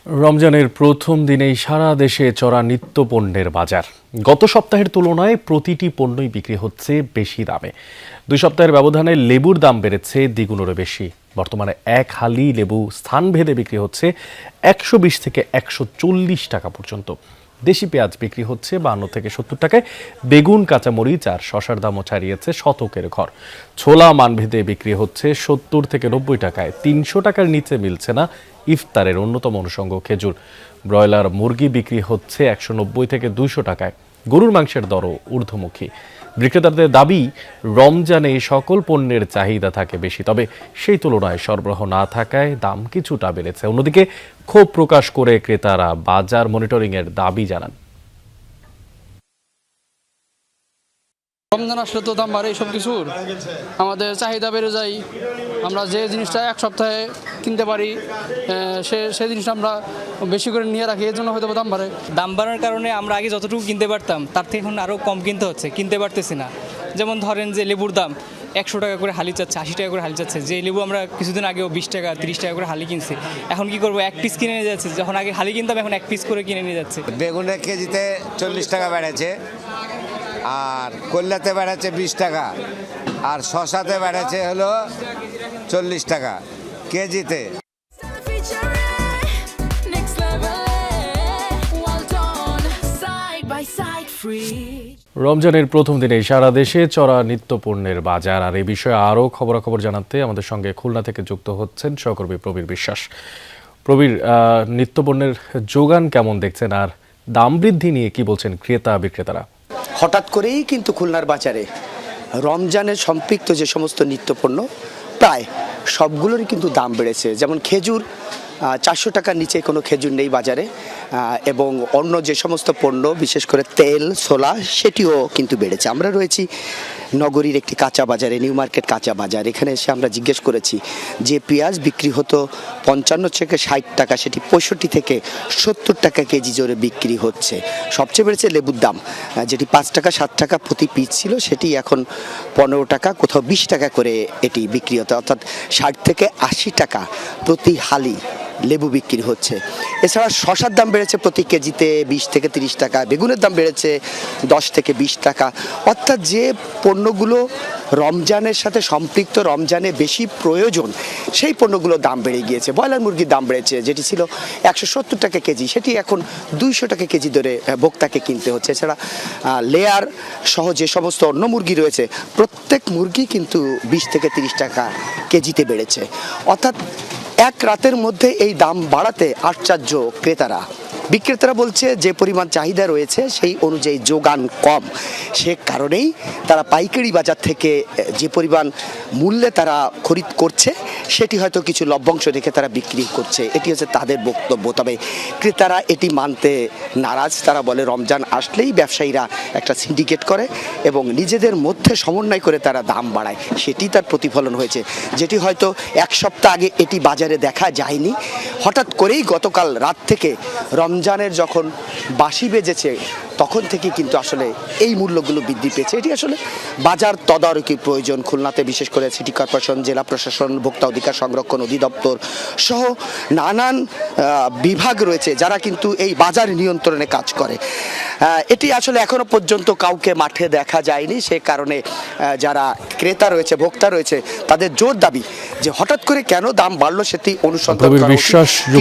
রমজানের প্রথম দিনেই সারা দেশে চড়া নিত্যপণ্যের বাজার। গত সপ্তাহের তুলনায় প্রতিটি পণ্যই বিক্রি হচ্ছে বেশি দামে। 2 সপ্তাহের ব্যবধানে লেবুর দাম বেড়েছে দ্বিগুণেরও বেশি। বর্তমানে এক হালি লেবু স্থানভেদে বিক্রি হচ্ছে 120 থেকে 140 টাকা পর্যন্ত। দেশি পেঁয়াজ বিক্রি হচ্ছে 52 থেকে 70 টাকায়। বেগুন, কাঁচামরিচ আর শসার দামও ছাড়িয়েছে শতকের ঘর। ছোলা মানভেদে বিক্রি হচ্ছে 70 থেকে 90 টাকায়। 300 টাকার নিচে মিলছে না ইফতারের অন্যতম অনুষঙ্গ খেজুর। ব্রয়লার মুরগি বিক্রি হচ্ছে 190 থেকে 200 টাকায়। গরুর মাংসের দরও ঊর্ধ্বমুখী। বিক্রেতাদের দাবি, রমজানে সকল পণ্যের চাহিদা থাকে বেশি, তবে সেই তুলনায় সরবরাহ না থাকায় দাম কিছুটা বেড়েছে। অন্যদিকে ক্ষোভ প্রকাশ করে ক্রেতারা বাজার মনিটরিংয়ের দাবি জানান। রমজান আসলে তো দাম বাড়ে সব কিছুর, আমাদের চাহিদা বেড়ে যায়। আমরা যে জিনিসটা এক সপ্তাহে কিনতে পারি সে জিনিসটা আমরা বেশি করে নিয়ে রাখি, এর জন্য হয়তো দাম বাড়ে। দাম বাড়ার কারণে আমরা আগে যতটুকু কিনতে পারতাম তার থেকে এখন আরও কম কিনতে হচ্ছে, কিনতে পারতেছি না। যেমন ধরেন যে লেবুর দাম 100 টাকা করে হালি চাচ্ছে, 80 টাকা করে হালি চাচ্ছে। যে লেবু আমরা কিছুদিন আগেও 20 টাকা 30 টাকা করে হালি কিনছি, এখন কি করবো, এক পিস কিনে নিয়ে যাচ্ছে। যখন আগে হালি কিনতাম এখন এক পিস করে কিনে নিয়ে যাচ্ছে। বেগুনের কেজিতে 40 টাকা বেড়েছে, আর কল্যাতে বেড়েছে 20 টাকা, আর শশাতে বেড়েছে হলো 40 টাকা কেজিতে। রমজানের প্রথম দিনে সারা দেশে চড়া নিত্যপণ্যের বাজার। আর এই বিষয়ে আরও খবরাখবর জানাতে আমাদের সঙ্গে খুলনা থেকে যুক্ত হচ্ছেন সহকর্মী প্রবীর বিশ্বাস। প্রবীর, নিত্যপণ্যের যোগান কেমন দেখছেন, আর দাম বৃদ্ধি নিয়ে কি বলছেন ক্রেতা বিক্রেতারা? হঠাৎ করেই কিন্তু খুলনার বাজারে রমজানের সম্পৃক্ত যে সমস্ত নিত্যপণ্য প্রায় সবগুলোরই কিন্তু দাম বেড়েছে। যেমন খেজুর, 400 টাকার নিচে কোনো খেজুর নেই বাজারে, এবং অন্য যে সমস্ত পণ্য বিশেষ করে তেল, ছোলা, সেটিও কিন্তু বেড়েছে। আমরা রয়েছি নগরীর একটি কাঁচা বাজারে, নিউ মার্কেট কাঁচা বাজার। এখানে এসে আমরা জিজ্ঞেস করেছি যে পেঁয়াজ বিক্রি হতো 55 থেকে 60 টাকা, সেটি 65 থেকে 70 টাকা কেজি জোরে বিক্রি হচ্ছে। সবচেয়ে বেড়েছে লেবুর দাম, যেটি 5 টাকা 7 টাকা প্রতি পিস ছিল, সেটি এখন 15 টাকা, কোথাও 20 টাকা করে এটি বিক্রি হতো। অর্থাৎ 60 থেকে 80 টাকা প্রতি হালি লেবু বিক্রি হচ্ছে। এছাড়া শসার দাম বেড়েছে প্রতি কেজিতে 20 থেকে 30 টাকা, বেগুনের দাম বেড়েছে 10 থেকে 20 টাকা। অর্থাৎ যে পণ্যগুলো রমজানের সাথে সম্পৃক্ত, রমজানে বেশি প্রয়োজন, সেই পণ্যগুলোর দাম বেড়ে গিয়েছে। ব্রয়লার মুরগির দাম বেড়েছে, যেটি ছিল 170 টাকা কেজি, সেটি এখন 200 টাকা কেজি ধরে ভোক্তাকে কিনতে হচ্ছে। এছাড়া লেয়ার সহ যে সমস্ত অন্য মুরগি রয়েছে, প্রত্যেক মুরগি কিন্তু 20 থেকে 30 টাকা কেজিতে বেড়েছে। অর্থাৎ এক রাতের মধ্যে এই দাম বাড়াতে আশ্চর্য ক্রেতারা। বিক্রেতারা বলছে যে পরিমাণ চাহিদা রয়েছে সেই অনুযায়ী যোগান কম, সে কারণেই তারা পাইকারি বাজার থেকে যে পরিমাণ মূল্যে তারা খরিদ করছে সেটি হয়তো কিছু লভ্যাংশ রেখে তারা বিক্রি করছে, এটি হচ্ছে তাদের বক্তব্য। তবে ক্রেতারা এটি মানতে নারাজ। তারা বলে রমজান আসলেই ব্যবসায়ীরা একটা সিন্ডিকেট করে এবং নিজেদের মধ্যে সমন্বয় করে তারা দাম বাড়ায়, সেটি তার প্রতিফলন হয়েছে, যেটি হয়তো এক সপ্তাহ আগে এটি বাজারে দেখা যায়নি। হঠাৎ করেই গতকাল রাত থেকে রমজানের যখন বাঁশি বেজেছে তখন থেকে কিন্তু আসলে এই মূল্যগুলো বৃদ্ধি পেয়েছে। এটি আসলে বাজার তদারকি প্রয়োজন। খুলনাতে বিশেষ করে সিটি কর্পোরেশন, জেলা প্রশাসন, ভোক্তা অধিকার সংরক্ষণ অধিদপ্তর সহ নানান বিভাগ রয়েছে যারা কিন্তু এই বাজার নিয়ন্ত্রণে কাজ করে। এটি আসলে এখনো পর্যন্ত কাউকে মাঠে দেখা যায়নি। সে কারণে যারা ক্রেতা রয়েছে, ভোক্তা রয়েছে, তাদের জোর দাবি যে হঠাৎ করে কেন দাম বাড়লো সেটি অনুসন্ধান করা উচিত।